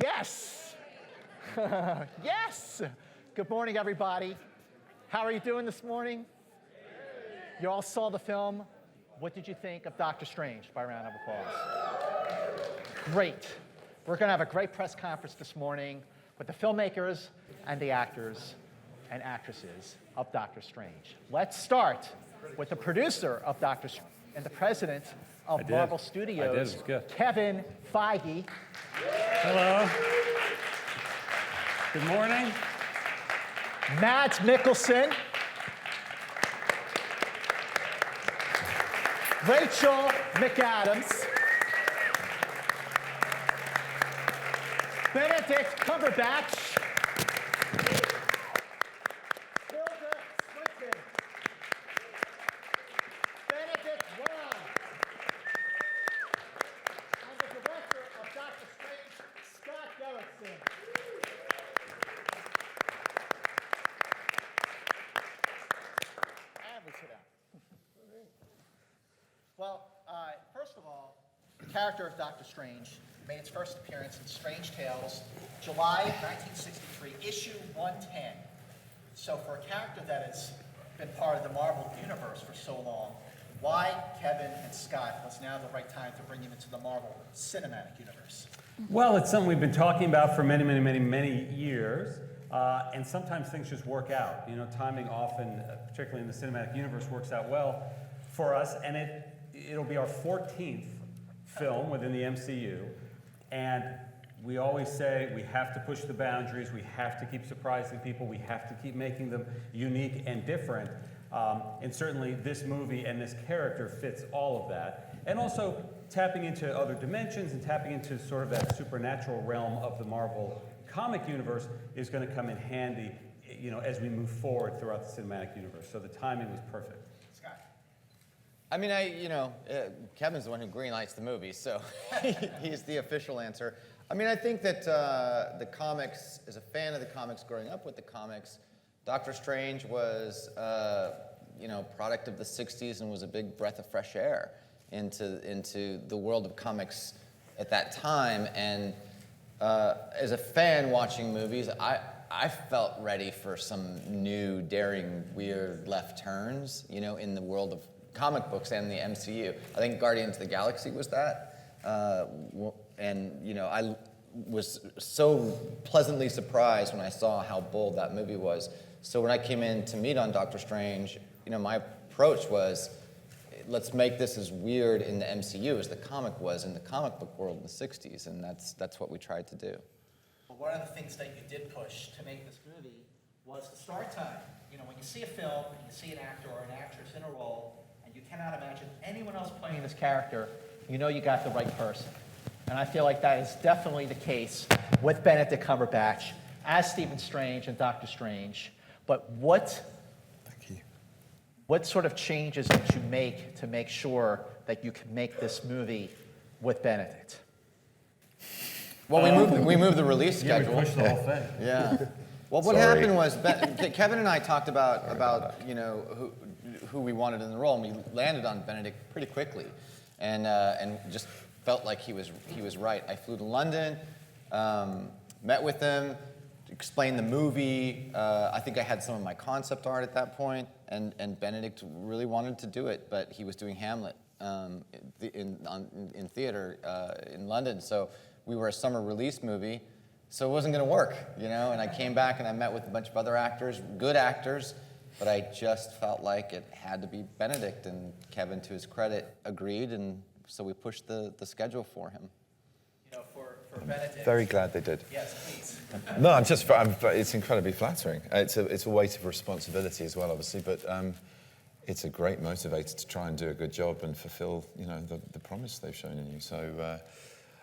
Yes. Yes. Good morning, everybody. How are you doing this morning? You all saw the film. What did you think of Doctor Strange? By a round of applause. Great. We're going to have a great press conference this morning with the filmmakers and the actors and actresses of Doctor Strange. Let's start with the producer of Doctor Strange and the president of Marvel Studios, Kevin Feige. Hello. Good morning. Mads Mikkelsen. Rachel McAdams. Benedict Cumberbatch. Tilda Swinton. Benedict Wong. And the director of Doctor Strange, Scott Derrickson. And we sit down. Well, first of all, the character of Doctor Strange made its first appearance in Strange Tales, July 1963, issue 110. So for a character that has been part of the Marvel Universe for so long, why, Kevin and Scott, was now the right time to bring him into the Marvel Cinematic Universe? Well, it's something we've been talking about for many years, and sometimes things just work out. You know, timing often, particularly in the cinematic universe, works out well for us, and it'll be our 14th film within the MCU, and we always say we have to push the boundaries, we have to keep surprising people, we have to keep making them unique and different, and certainly this movie and this character fits all of that. And also tapping into other dimensions and tapping into sort of that supernatural realm of the Marvel comic universe is going to come in handy, you know, as we move forward throughout the cinematic universe. So the timing was perfect. Scott. I mean, Kevin's the one who greenlights the movie, so he's the official answer. I mean, I think that the comics, as a fan of the comics, growing up with the comics, Doctor Strange was, product of the 60s and was a big breath of fresh air into the world of comics at that time. And as a fan watching movies, I felt ready for some new, daring, weird left turns, you know, in the world of comic books and the MCU. I think Guardians of the Galaxy was that. And, you know, I was so pleasantly surprised when I saw how bold that movie was. So when I came in to meet on Doctor Strange, you know, my approach was, let's make this as weird in the MCU as the comic was in the comic book world in the 60s, and that's what we tried to do. Well, one of the things that you did push to make this movie was the start time. You know, when you see a film and you see an actor or an actress in a role, and you cannot imagine anyone else playing this character, you know you got the right person. And I feel like that is definitely the case with Benedict Cumberbatch as Stephen Strange and Doctor Strange. But what sort of changes did you make to make sure that you could make this movie with Benedict? Well, we moved the release schedule. Yeah, we pushed the whole thing. Yeah. Well, what happened was Kevin and I talked about you know who we wanted in the role, and we landed on Benedict pretty quickly, and just felt like he was right. I flew to London, met with him, explained the movie. I think I had some of my concept art at that point, and Benedict really wanted to do it, but he was doing Hamlet in theater in London, so we were a summer release movie, so it wasn't going to work, you know. And I came back and I met with a bunch of other actors, good actors, but I just felt like it had to be Benedict, and Kevin, to his credit, agreed, and so we pushed the schedule for him. You know, for Benedict. Very glad they did. Yes, please. No, it's incredibly flattering. It's a weight of responsibility as well, obviously, but it's a great motivator to try and do a good job and fulfill, you know, the promise they've shown in you. So,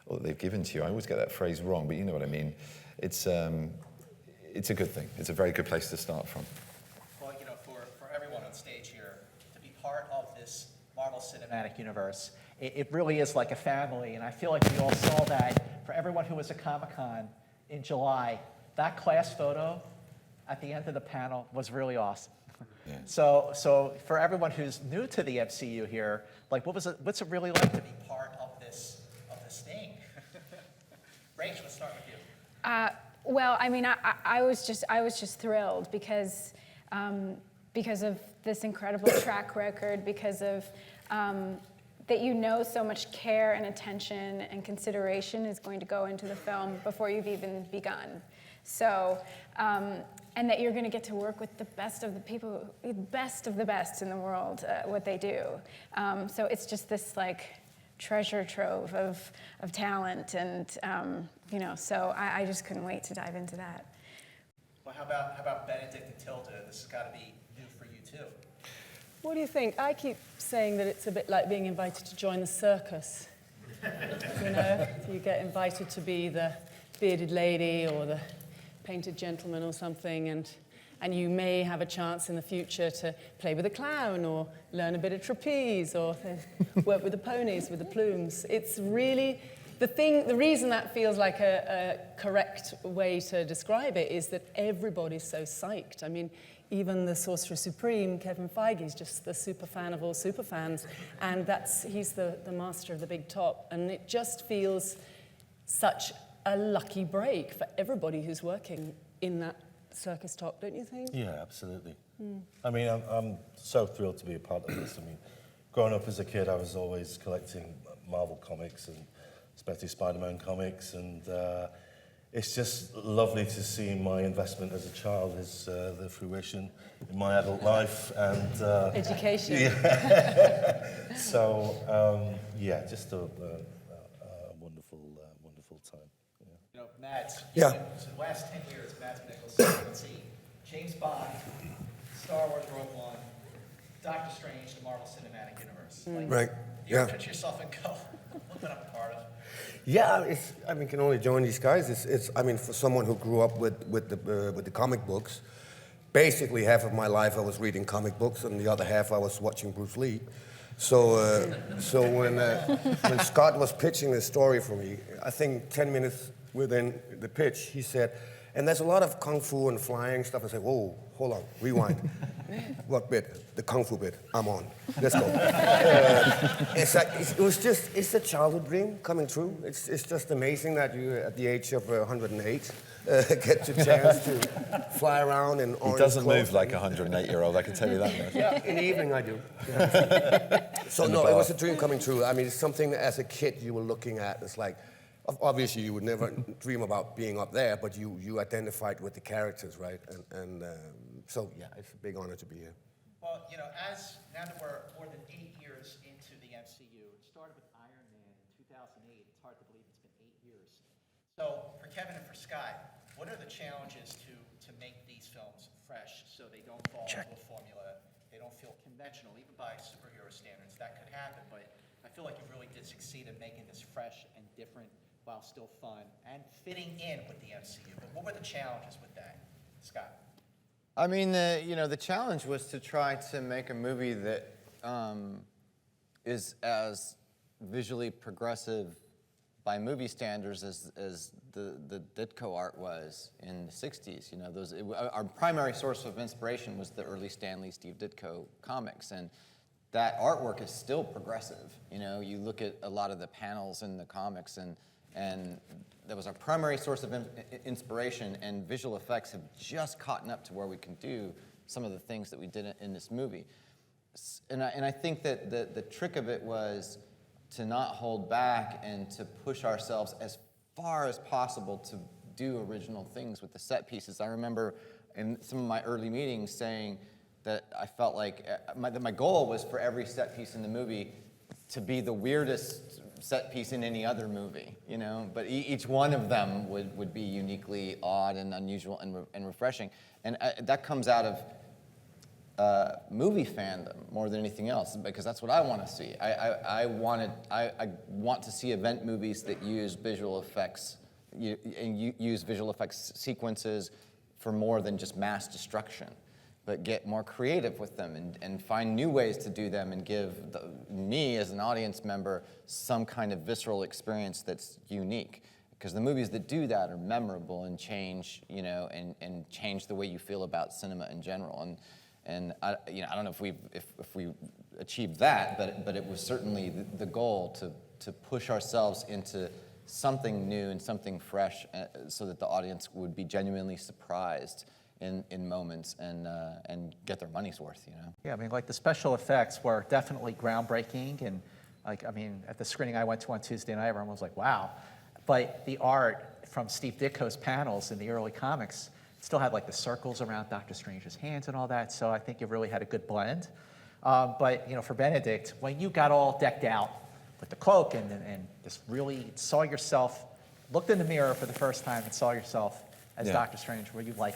or they've given to you. I always get that phrase wrong, but you know what I mean. It's a good thing. It's a very good place to start from. Well, you know, for everyone on stage here, to be part of this Marvel Cinematic Universe, it really is like a family, and I feel like we all saw that for everyone who was at Comic-Con in July. That class photo at the end of the panel was really awesome. Yeah. So for everyone who's new to the MCU here, like what's it really like to be part of this thing? Rach, let's start with you. Well, I mean, I was just thrilled because of this incredible track record, because of that so much care and attention and consideration is going to go into the film before you've even begun. So, and that you're going to get to work with the best of the people, the best of the best in the world, what they do. So it's just this like treasure trove of talent, and so I just couldn't wait to dive into that. Well, how about Benedict and Tilda? This has got to be new for you too. What do you think? I keep saying that it's a bit like being invited to join the circus. You get invited to be the bearded lady or the painted gentleman or something, and you may have a chance in the future to play with a clown or learn a bit of trapeze or work with the ponies, with the plumes. It's really, the reason that feels like a correct way to describe it is that everybody's so psyched. I mean, even the Sorcerer Supreme, Kevin Feige, is just the super fan of all super fans, and he's the master of the big top, and it just feels such a lucky break for everybody who's working in that circus top, don't you think? Yeah, absolutely. I mean, I'm so thrilled to be a part of this. I mean, growing up as a kid, I was always collecting Marvel comics and especially Spider-Man comics, and it's just lovely to see my investment as a child as the fruition in my adult life and Education. Yeah. So yeah, just a wonderful, wonderful time. Yeah. You know, Mads. Yeah. So the last 10 years, Mads Mikkelsen, let's see, James Bond, Star Wars Rogue One, Doctor Strange, the Marvel Cinematic Universe. Like, Right. you ever Yeah. touch yourself and go, look what I'm part of. Yeah, can only join these guys. For someone who grew up with the comic books, basically half of my life I was reading comic books, and the other half I was watching Bruce Lee. So when Scott was pitching this story for me, I think 10 minutes within the pitch, he said, and there's a lot of kung fu and flying stuff. I said, whoa, hold on, rewind. What bit? The kung fu bit. I'm on. Let's go. It's a childhood dream coming true. It's just amazing that you, at the age of 108, get the chance to fly around in orange He doesn't clothes. move like a 108-year-old, I can tell you that much. Yeah, in the evening I do. Yeah. So no, it was a dream coming true. I mean, it's something that as a kid you were looking at. It's like, obviously you would never dream about being up there, but you identified with the characters, right? So yeah, it's a big honor to be here. Well, now that we're more than 8 years into the MCU, it started with Iron Man in 2008. It's hard to believe it's been 8 years. So for Kevin and for Scott, what are the challenges to make these films fresh so they don't fall into a formula, they don't feel conventional, even by superhero standards? That could happen, but I feel like you really did succeed in making this fresh and different while still fun and fitting in with the MCU. But what were the challenges with that, Scott? I mean, the challenge was to try to make a movie that is as visually progressive by movie standards as the Ditko art was in the 60s. Our primary source of inspiration was the early Stan Lee, Steve Ditko comics, and that artwork is still progressive. You look at a lot of the panels in the comics, and that was our primary source of inspiration, and visual effects have just caught up to where we can do some of the things that we did in this movie. And I think that the trick of it was to not hold back and to push ourselves as far as possible to do original things with the set pieces. I remember in some of my early meetings saying that I felt like my goal was for every set piece in the movie to be the weirdest set piece in any other movie, but each one of them would be uniquely odd and unusual and refreshing. And that comes out of movie fandom more than anything else, because that's what I want to see. I want to see event movies that use visual effects, use visual effects sequences for more than just mass destruction, but get more creative with them and find new ways to do them and give me as an audience member some kind of visceral experience that's unique. Because the movies that do that are memorable and change, and change the way you feel about cinema in general. And I don't know if we achieved that, but it was certainly the goal to push ourselves into something new and something fresh, so that the audience would be genuinely surprised in moments and get their money's worth, you know? Yeah, I mean, like the special effects were definitely groundbreaking, and like, I mean, at the screening I went to on Tuesday night, everyone was like, wow. But the art from Steve Ditko's panels in the early comics still had like the circles around Doctor Strange's hands and all that, so I think you really had a good blend. But, you know, for Benedict, when you got all decked out with the cloak and just really saw yourself, looked in the mirror for the first time and saw yourself as Yeah. Doctor Strange, were you like,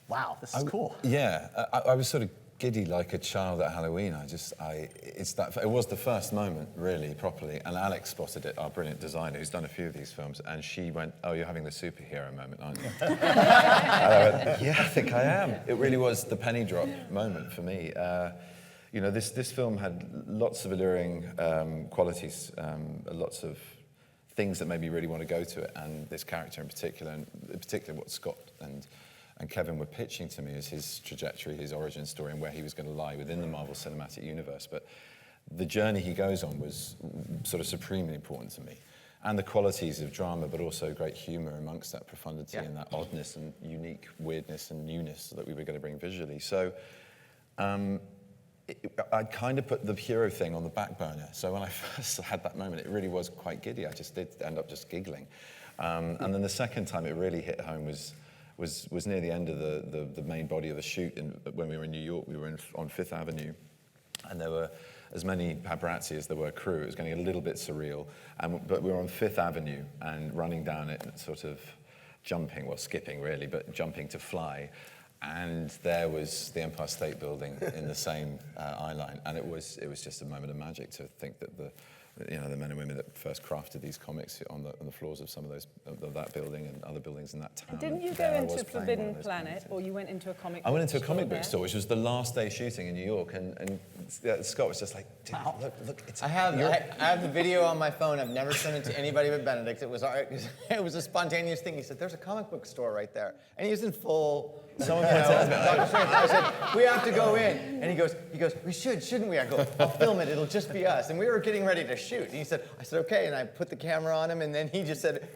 wow, this is cool? Yeah, I was sort of giddy like a child at Halloween. It was the first moment, really, properly. And Alex spotted it, our brilliant designer, who's done a few of these films, and she went, "Oh, you're having the superhero moment, aren't you?" And I went, "Yeah, I think I am." It really was the penny drop moment for me. You know, this film had lots of alluring qualities, lots of things that made me really want to go to it, and this character in particular, and in particular what Scott and Kevin were pitching to me as his trajectory, his origin story, and where he was going to lie within the Marvel Cinematic Universe. But the journey he goes on was sort of supremely important to me. And the qualities of drama, but also great humor amongst that profundity and that oddness and unique weirdness and newness that we were going to bring visually. So I'd kind of put the hero thing on the back burner. So when I first had that moment, it really was quite giddy. I just did end up just giggling. And then the second time it really hit home was near the end of the main body of the shoot. When we were in New York, we were on Fifth Avenue, and there were as many paparazzi as there were crew. It was getting a little bit surreal, but we were on Fifth Avenue and running down it, sort of jumping, well, skipping really, but jumping to fly. And there was the Empire State Building in the same eye line, and it was just a moment of magic to think that the men and women that first crafted these comics on the floors of some of that building and other buildings in that town. Didn't you go there I was into playing one Forbidden of those Planet, characters. or you went into a comic book I went into a store comic book there? store, which was the last day shooting in New York, and Scott was just like, "Dude, look, it's." I have the video on my phone. I've never sent it to anybody but Benedict. It was a spontaneous thing. He said, "There's a comic book store right there," and he was in full. Someone pointed out Dr. Strange. I said, "We have to go in," and he goes, "We shouldn't we?" I go, "I'll film it. It'll just be us." And we were getting ready to shoot. And I said, "Okay," and I put the camera on him, and then he said,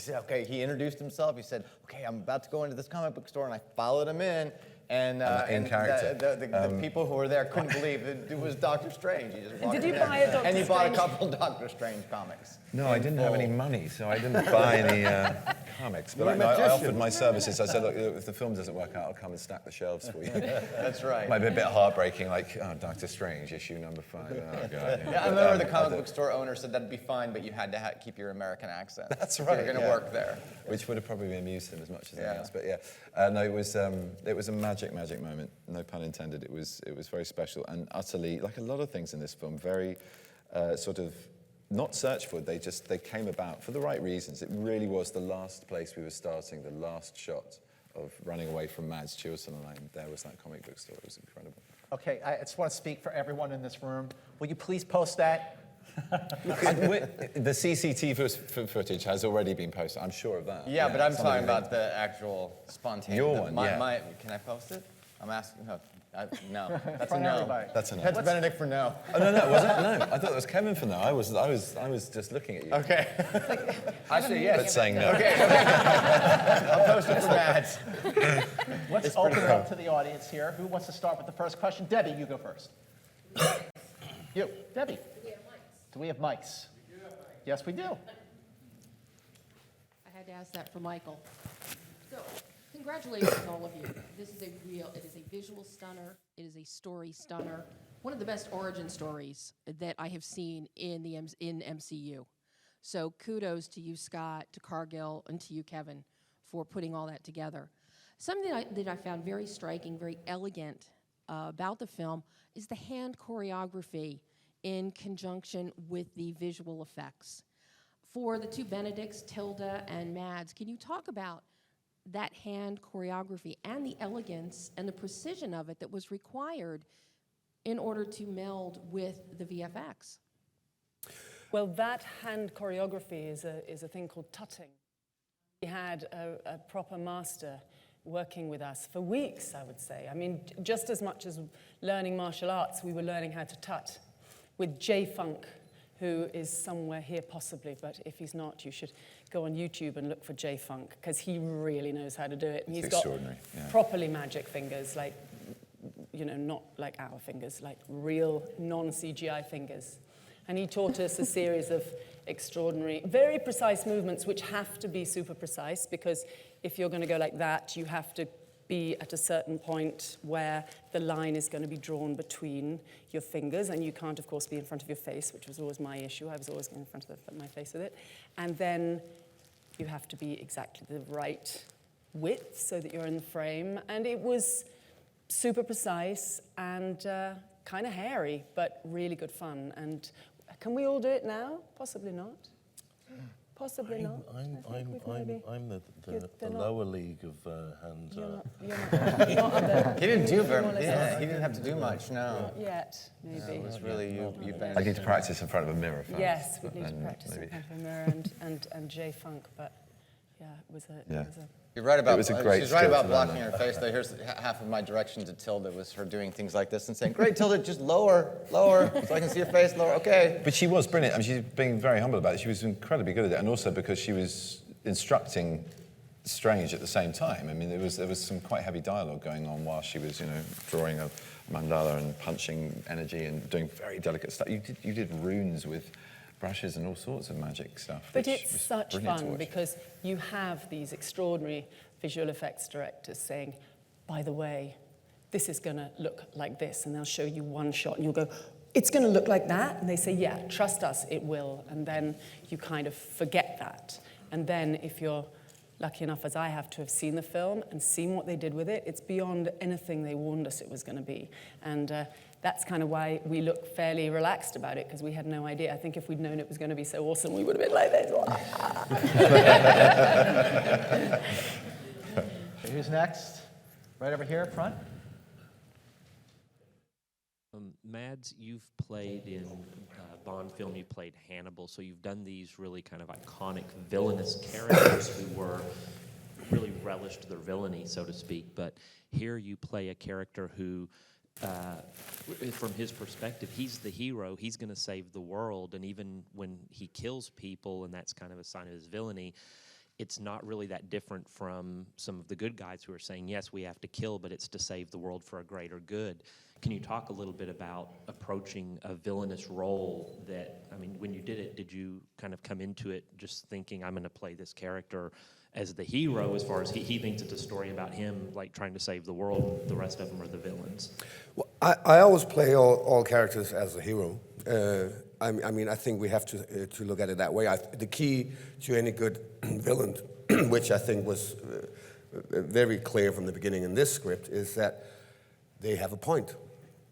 "Okay." He introduced himself. He said, "Okay, I'm about to go into this comic book store," and I followed him in. And in character. The people who were there couldn't believe it was Doctor Strange. He just walked Did you in. buy a Doctor And he bought a Strange? couple Doctor Strange comics. No, I didn't have any money, so I didn't buy any comics. But I offered my services. I said, "Look, if the film doesn't work out, I'll come and stack the shelves for you." That's right. Might be a bit heartbreaking, like, "Oh, Doctor Strange, issue number 5. Oh, God. Yeah, I remember the comic book store owner said that'd be fine, but you had to keep your American accent. That's if right. You were going to yeah. work there. Which would have probably amused him as much as anything Yeah. else. But yeah, no, it was a magic moment. No pun intended. It was very special and utterly, like a lot of things in this film, very sort of not searched for. They came about for the right reasons. It really was the last place we were starting, the last shot of running away from Mads Chilson, and there was that comic book store. It was incredible. Okay, I just want to speak for everyone in this room. Will you please post that? The CCTV footage has already been posted. I'm sure of that. Yeah, but I'm somebody talking made- about the actual spontaneous. Your one, yeah. Can I post it? I'm asking. No, that's From a no. everybody. That's enough. That's Benedict for no. Oh, no, was it? No, I thought it was Kevin for no. I was just looking at you. Okay. I say yes. But saying no. Okay. I'll post it for Mads. Let's open it up to the audience here. Who wants to start with the first question? Debbie, you go first. You, Debbie. Do we have mics? Yes, we do. I had to ask that for Michael. So, congratulations, all of you. It is a visual stunner. It is a story stunner. One of the best origin stories that I have seen in MCU. So kudos to you, Scott, to Cargill, and to you, Kevin, for putting all that together. Something that I found very striking, very elegant about the film is the hand choreography in conjunction with the visual effects. For the two Benedicts, Tilda and Mads, can you talk about that hand choreography and the elegance and the precision of it that was required in order to meld with the VFX? Well, that hand choreography is a thing called tutting. We had a proper master working with us for weeks, I would say. I mean, just as much as learning martial arts, we were learning how to tut with J-Funk, who is somewhere here possibly, but if he's not, you should go on YouTube and look for J Funk, because he really knows how to do it. And It's he's got extraordinary, yeah. properly magic fingers, like, you know, not like our fingers, like real non-CGI fingers. And he taught us a series of extraordinary, very precise movements, which have to be super precise, because if you're going to go like that, you have to be at a certain point where the line is going to be drawn between your fingers, and you can't, of course, be in front of your face, which was always my issue. I was always going in front of my face with it. And then you have to be exactly the right width so that you're in the frame. And it was super precise and kind of hairy, but really good fun. And can we all do it now? Possibly not. Possibly not. I'm the They're not- lower league of hand. You're not at the, He didn't do very. More or less Yeah, not. he didn't have to do much. No, not yet, maybe. it was really you. You I need to practice in front of a mirror first. Yes, we need to and practice in maybe- front of a mirror and J Funk, but yeah, it was a. Yeah. It was a You're right about. It was a great she's right skill about to learn, blocking though. her face. Though here's half of my direction to Tilda was her doing things like this and saying, "Great, Tilda, just lower, lower, so I can see your face. Lower, okay." But she was brilliant. I mean, she's being very humble about it. She was incredibly good at it, and also because she was instructing Strange at the same time. I mean, there was some quite heavy dialogue going on while she was, you know, drawing a mandala and punching energy and doing very delicate stuff. You did runes with brushes and all sorts of magic stuff. But which it's was such brilliant to fun watch. because you have these extraordinary visual effects directors saying, by the way, this is going to look like this, and they'll show you one shot, and you'll go, it's going to look like that? And they say, yeah, trust us, it will. And then you kind of forget that. And then if you're lucky enough, as I have, to have seen the film and seen what they did with it, it's beyond anything they warned us it was going to be. And that's kind of why we look fairly relaxed about it, because we had no idea. I think if we'd known it was going to be so awesome, we would have been like this. Who's next? Right over here, front. Mads, you've played in Bond film, you played Hannibal, so you've done these really kind of iconic villainous characters who were really relished their villainy, so to speak. But here you play a character who, from his perspective, he's the hero, he's going to save the world, and even when he kills people, and that's kind of a sign of his villainy, it's not really that different from some of the good guys who are saying, yes, we have to kill, but it's to save the world for a greater good. Can you talk a little bit about approaching a villainous role that, I mean, when you did it, did you kind of come into it just thinking, I'm going to play this character as the hero, as far as he thinks it's a story about him, like trying to save the world, the rest of them are the villains? Well, I always play all characters as a hero. I mean, I think we have to look at it that way. The key to any good villain, which I think was very clear from the beginning in this script, is that they have a point.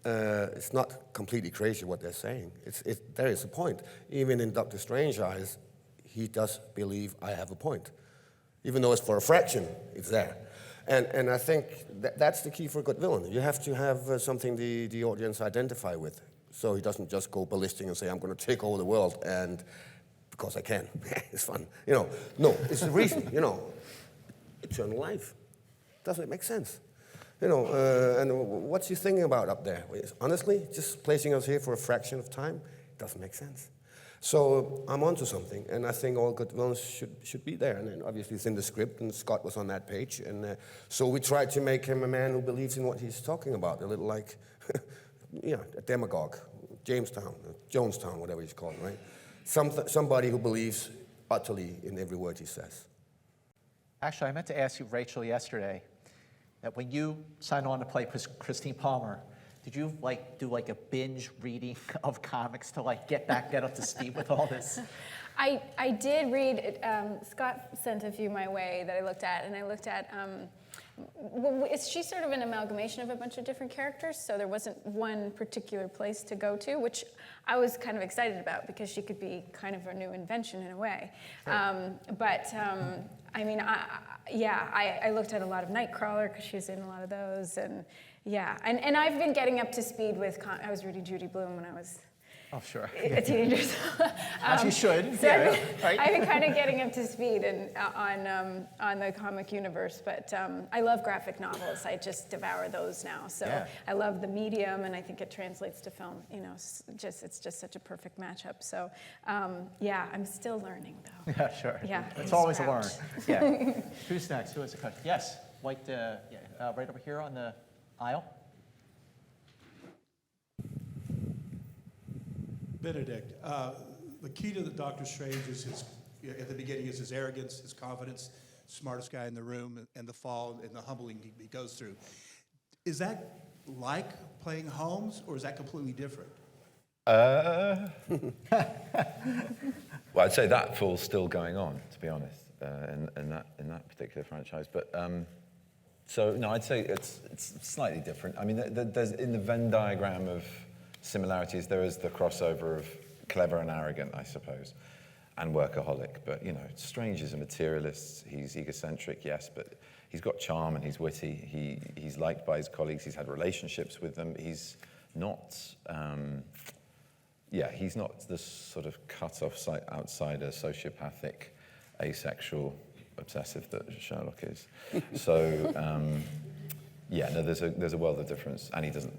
It's not completely crazy what they're saying. There is a point. Even in Doctor Strange's eyes, he does believe I have a point. Even though it's for a fraction, it's there. And I think that's the key for a good villain. You have to have something the audience identify with. So he doesn't just go ballistic and say, I'm going to take over the world, and because I can. It's fun. You know, no, it's the reason, you know. Eternal life. Doesn't it make sense? You know, and what's he thinking about up there? Honestly, just placing us here for a fraction of time doesn't make sense. So I'm onto something, and I think all good villains should be there. And then obviously it's in the script, and Scott was on that page. And so we tried to make him a man who believes in what he's talking about, a little like, yeah, a demagogue, Jonestown, whatever he's called, right? Somebody who believes utterly in every word he says. Actually, I meant to ask you, Rachel, yesterday, that when you signed on to play Christine Palmer, did you do a binge reading of comics to get up to speed with all this? I did read, Scott sent a few my way that I looked at, and I looked at, she's sort of an amalgamation of a bunch of different characters, so there wasn't one particular place to go to, which I was kind of excited about because she could be kind of a new invention in a way. I mean, I looked at a lot of Nightcrawler because she was in a lot of those, and yeah, and I've been getting up to speed with, I was reading Judy Blume when I was Oh, sure. teenagers. As you should. So Yeah, right? I've been kind of getting up to speed on the comic universe, but I love graphic novels. I just devour those now. So Yeah. I love the medium, and I think it translates to film. You know, it's just such a perfect matchup. So yeah, I'm still learning though. Yeah, sure. Yeah, It's from always a learn. scratch. Yeah. Who's next? Who has a question? Yes, white, right over here on the aisle. Benedict, the key to the Doctor Strange is at the beginning is his arrogance, his confidence, smartest guy in the room, and the fall and the humbling he goes through. Is that like playing Holmes, or is that completely different? Well, I'd say that fall's still going on, to be honest, in that particular franchise. But so no, I'd say it's slightly different. I mean, there's in the Venn diagram of similarities, there is the crossover of clever and arrogant, I suppose, and workaholic. But you know, Strange is a materialist. He's egocentric, yes, but he's got charm and he's witty. He's liked by his colleagues. He's had relationships with them. He's not. He's not the sort of cut-off outsider, sociopathic, asexual, obsessive that Sherlock is. So, there's a world of difference, and he doesn't,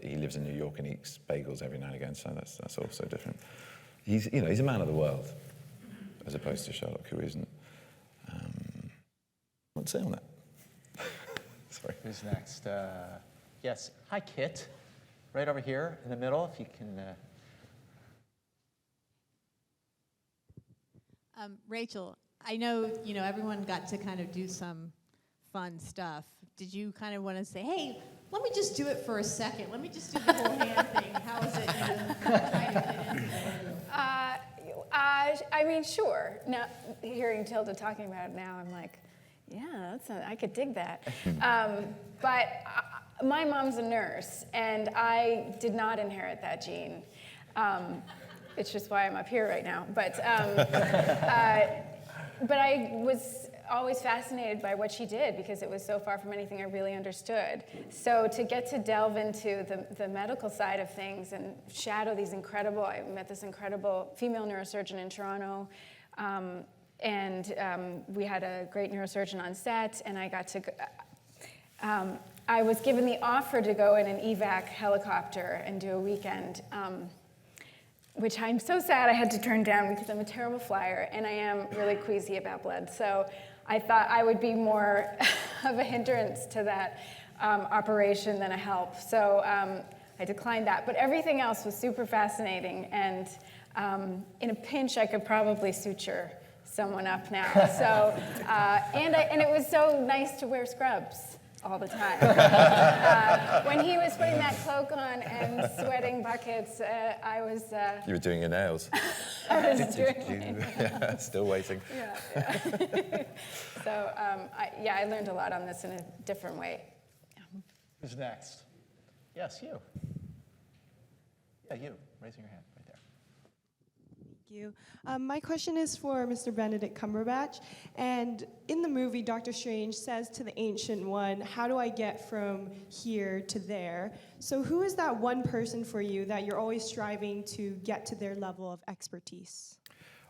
he lives in New York and eats bagels every now and again, so that's also different. He's a man of the world, as opposed to Sherlock, who isn't. What to say on that? Sorry. Who's next? Yes. Hi, Kit. Right over here in the middle, if you can. Rachel, I know everyone got to kind of do some fun stuff. Did you kind of want to say, hey, let me just do it for a second. Let me just do the whole hand thing. How is it trying to fit into it? I mean, sure. Now, hearing Tilda talking about it now, I'm like, yeah, I could dig that. But my mom's a nurse, and I did not inherit that gene. It's just why I'm up here right now. But I was always fascinated by what she did because it was so far from anything I really understood. So to get to delve into the medical side of things and shadow I met this incredible female neurosurgeon in Toronto, and we had a great neurosurgeon on set, and I got to I was given the offer to go in an evac helicopter and do a weekend, which I'm so sad I had to turn down because I'm a terrible flyer and I am really queasy about blood. So I thought I would be more of a hindrance to that operation than a help. So I declined that. But everything else was super fascinating. And in a pinch, I could probably suture someone up now. So and it was so nice to wear scrubs all the time. When he was putting that cloak on and sweating buckets, I was... You were doing your nails. I was doing Yeah, still waiting. Yeah. So, I learned a lot on this in a different way. Who's next? Yes, you. Yeah, you. Raising your hand right there. Thank you. My question is for Mr. Benedict Cumberbatch. And in the movie, Doctor Strange says to the Ancient One, how do I get from here to there? So who is that one person for you that you're always striving to get to their level of expertise?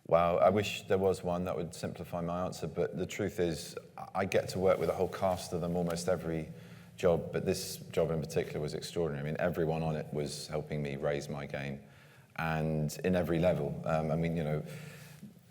Wow, I wish there was one that would simplify my answer, but the truth is I get to work with a whole cast of them almost every job, but this job in particular was extraordinary. I mean, everyone on it was helping me raise my game, and in every level.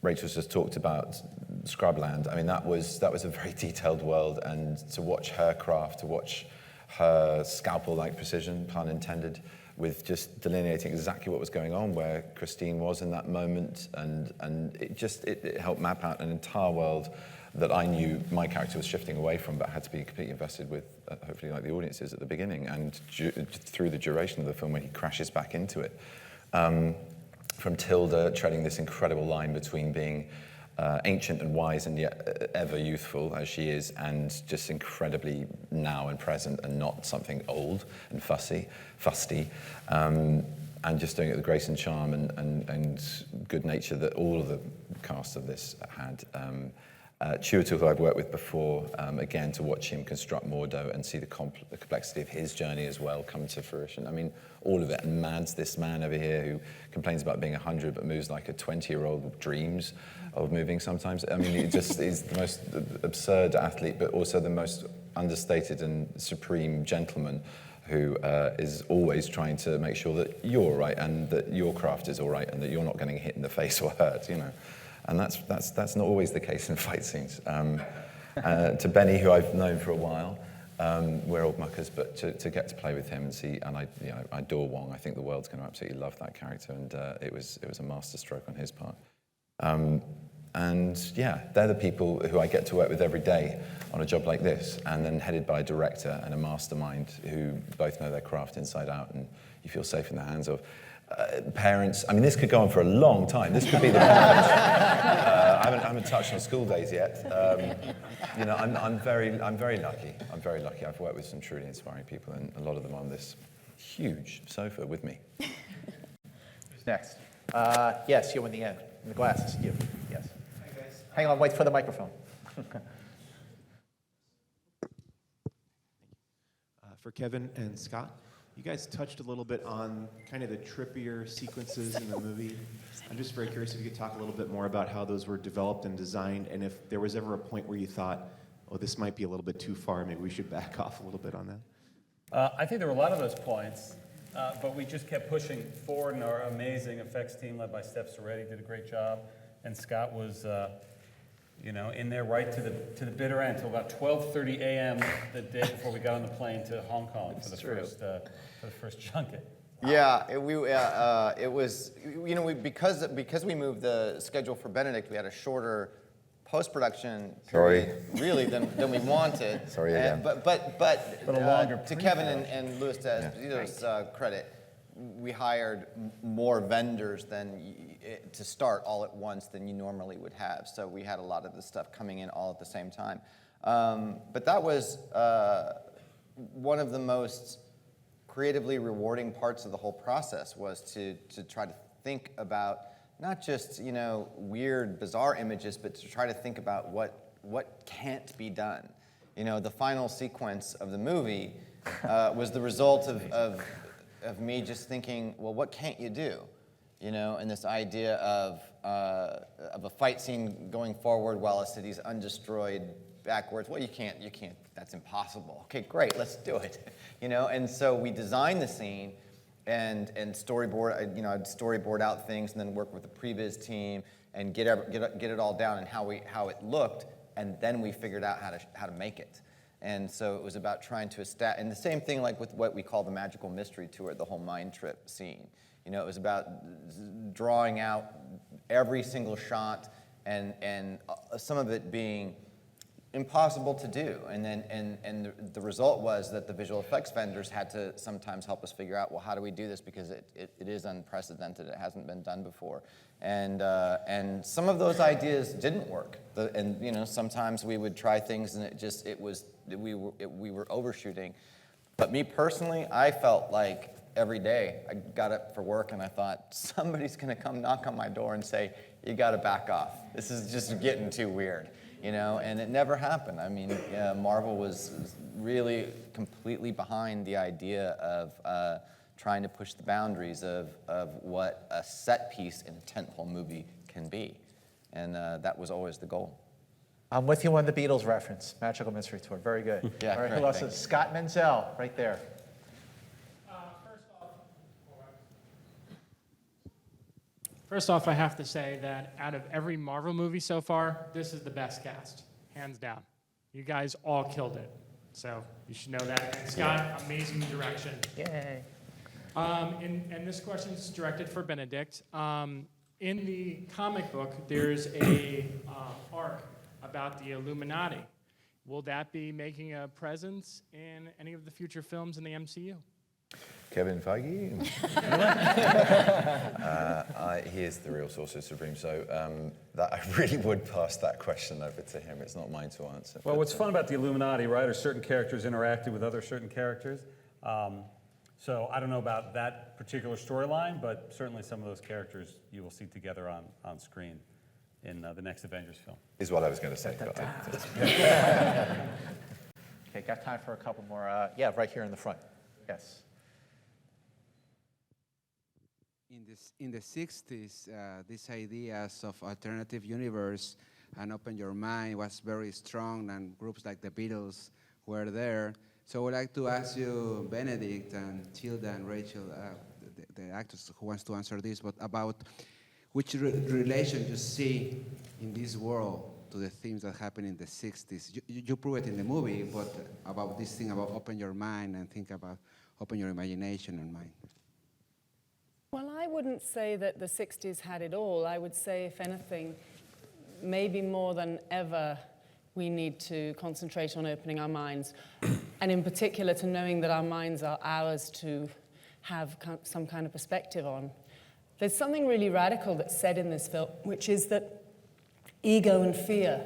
Rachel's just talked about Scrubland. I mean, that was a very detailed world, and to watch her craft, to watch her scalpel-like precision, pun intended, with just delineating exactly what was going on, where Christine was in that moment, and it helped map out an entire world that I knew my character was shifting away from, but had to be completely invested with, hopefully like the audience is at the beginning, and through the duration of the film when he crashes back into it. From Tilda treading this incredible line between being ancient and wise and yet ever youthful as she is, and just incredibly now and present and not something old and fusty, and just doing it with grace and charm and good nature that all of the cast of this had. Chiwetel, who I've worked with before, again, to watch him construct Mordo and see the complexity of his journey as well come to fruition. I mean, all of it. And Mads, this man over here who complains about being 100 but moves like a 20-year-old dreams of moving sometimes. I mean, he just is the most absurd athlete, but also the most understated and supreme gentleman who is always trying to make sure that you're all right and that your craft is all right and that you're not getting hit in the face or hurt, you know. And that's not always the case in fight scenes. To Benny, who I've known for a while, we're old muckers, but to get to play with him and see, and I adore Wong. I think the world's going to absolutely love that character, and it was a masterstroke on his part. And yeah, they're the people who I get to work with every day on a job like this, and then headed by a director and a mastermind who both know their craft inside out, and you feel safe in the hands of. Parents, I mean, this could go on for a long time. This could be the parents. I haven't touched on school days yet. You know, I'm very lucky. I'm very lucky. I've worked with some truly inspiring people, and a lot of them on this huge sofa with me. Who's next? Yes, you in the end. In the glasses, you. Yes. Hi, guys. Hang on, wait for the microphone. For Kevin and Scott, you guys touched a little bit on kind of the trippier sequences in the movie. I'm just very curious if you could talk a little bit more about how those were developed and designed, and if there was ever a point where you thought, oh, this might be a little bit too far, maybe we should back off a little bit on that. I think there were a lot of those points, but we just kept pushing forward, and our amazing effects team led by Steph Soretti did a great job, and Scott was in there right to the bitter end, till about 12:30 a.m. the day before we got on the plane to Hong Kong for the first junket. Yeah, it was, because we moved the schedule for Benedict, we had a shorter post-production period, really, than we wanted. Sorry again. But a longer to Kevin and Louis D'Espino's credit, we hired more vendors to start all at once than you normally would have. So we had a lot of the stuff coming in all at the same time. But that was one of the most creatively rewarding parts of the whole process, was to try to think about not just weird, bizarre images, but to try to think about what can't be done. The final sequence of the movie was the result of me just thinking, well, what can't you do? And this idea of a fight scene going forward while a city's undestroyed backwards. Well, you can't, that's impossible. Okay, great, let's do it. And so we designed the scene and storyboard, I'd storyboard out things and then work with the previs team and get it all down and how it looked, and then we figured out how to make it. And so it was about trying to establish, and the same thing like with what we call the magical mystery tour, the whole mind trip scene. It was about drawing out every single shot and some of it being impossible to do. And the result was that the visual effects vendors had to sometimes help us figure out, well, how do we do this? Because it is unprecedented. It hasn't been done before. And some of those ideas didn't work. Sometimes we would try things and we were overshooting. But me personally, I felt like every day I got up for work and I thought, somebody's gonna come knock on my door and say, you gotta back off. This is just getting too weird. And it never happened. I mean, Marvel was really completely behind the idea of trying to push the boundaries of what a set piece in a tentpole movie can be. And that was always the goal. I'm with you on the Beatles reference, Magical Mystery Tour. Very good. Yeah, all right, great, who else thanks. is? Scott Menzel, right there. First off, I have to say that out of every Marvel movie so far, this is the best cast, hands down. You guys all killed it, so you should know that. And Scott, amazing direction. Yay. And this question is directed for Benedict. In the comic book, there's a arc about the Illuminati. Will that be making a presence in any of the future films in the MCU? Kevin Feige. He is the real Sorcerer Supreme, so that I really would pass that question over to him. It's not mine to answer. Well, what's fun about the Illuminati, right, are certain characters interacting with other certain characters. So I don't know about that particular storyline, but certainly some of those characters you will see together on screen. in the next Avengers film. Is what I was going to say. Okay, got time for a couple more. Yeah, right here in the front. Yes. In the 60s, these ideas of alternative universe and open your mind was very strong, and groups like the Beatles were there. So I would like to ask you, Benedict and Tilda and Rachel, the actors who wants to answer this, but about which relation you see in this world to the themes that happened in the 60s. You prove it in the movie, but about this thing about open your mind and think about open your imagination and mind. Well, I wouldn't say that the 60s had it all. I would say, if anything, maybe more than ever, we need to concentrate on opening our minds, and in particular to knowing that our minds are ours to have some kind of perspective on. There's something really radical that's said in this film, which is that ego and fear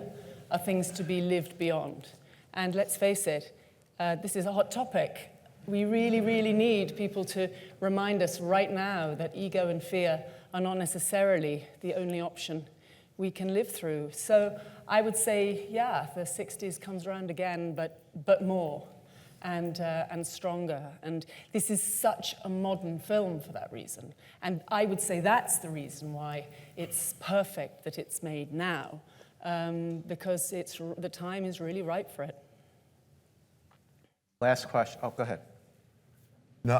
are things to be lived beyond. And let's face it, this is a hot topic. We really, really need people to remind us right now that ego and fear are not necessarily the only option we can live through. So I would say, yeah, the 60s comes around again, but more and stronger. And this is such a modern film for that reason. And I would say that's the reason why it's perfect that it's made now, because the time is really ripe for it. Last question. Oh, go ahead. No.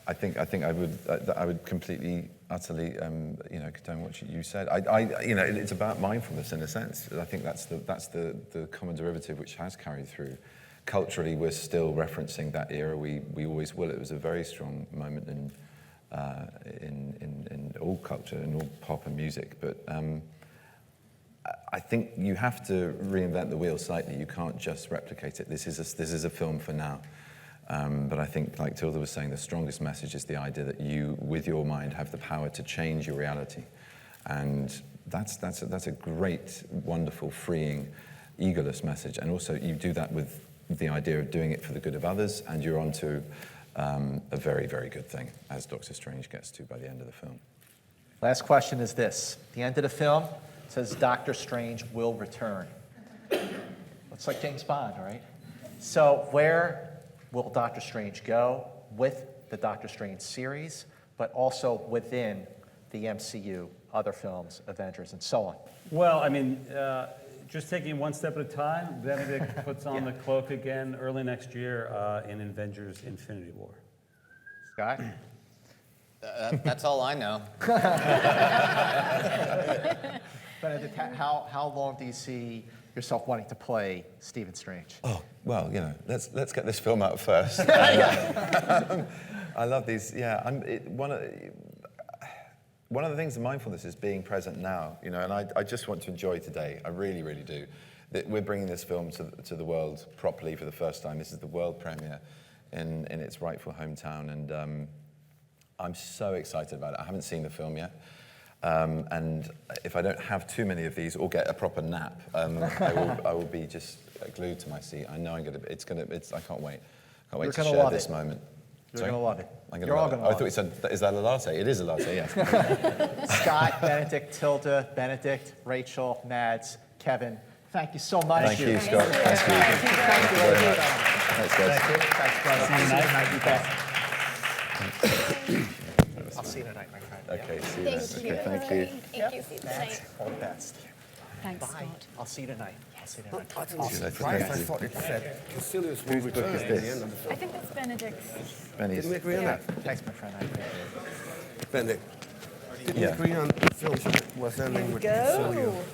I think I would completely, utterly, condone what you said. It's about mindfulness in a sense. I think that's the common derivative which has carried through. Culturally, we're still referencing that era. We always will. It was a very strong moment in all culture, in all pop and music. But I think you have to reinvent the wheel slightly. You can't just replicate it. This is a film for now. But I think, like Tilda was saying, the strongest message is the idea that you, with your mind, have the power to change your reality. And that's a great, wonderful, freeing, egoless message. And also, you do that with the idea of doing it for the good of others, and you're onto a very, very good thing, as Doctor Strange gets to by the end of the film. Last question is this. The end of the film says Doctor Strange will return. Looks like James Bond, right? So where will Doctor Strange go with the Doctor Strange series, but also within the MCU, other films, Avengers, and so on? Well, I mean, just taking one step at a time, Benedict puts on the cloak again early next year in Avengers Infinity War. Scott? That's all I know. Benedict, how long do you see yourself wanting to play Stephen Strange? Oh, well, let's get this film out first. I love these. Yeah, one of the things of mindfulness is being present now. And I just want to enjoy today. I really, really do. That we're bringing this film to the world properly for the first time. This is the world premiere in its rightful hometown, and I'm so excited about it. I haven't seen the film yet. And if I don't have too many of these or get a proper nap, I will be just glued to my seat. I know I can't wait. Can't wait to share this moment. You're going to love it. You're all going to love it. I thought you said, is that a latte? It is a latte, yes. Scott, Benedict, Tilda, Benedict, Rachel, Mads, Kevin, thank you so much. Thank you, Scott. Thank you. Thank you very much. Thanks, guys. Thanks, brother. See you tonight. I'll see you tonight, my friend. Okay, see you Thank then. you. Okay, thank you. Thank you. See you tonight. Mads, all the best. Thanks, Bye. Scott. I'll see you tonight. I'll see you tonight. I was surprised. I thought it said Caecilius will return at the end of the film. I think that's Benedict's. Benny's. Didn't we agree on that? Thanks, my friend. I appreciate it. Benedict, didn't we agree on the film was ending with Go. Caecilius will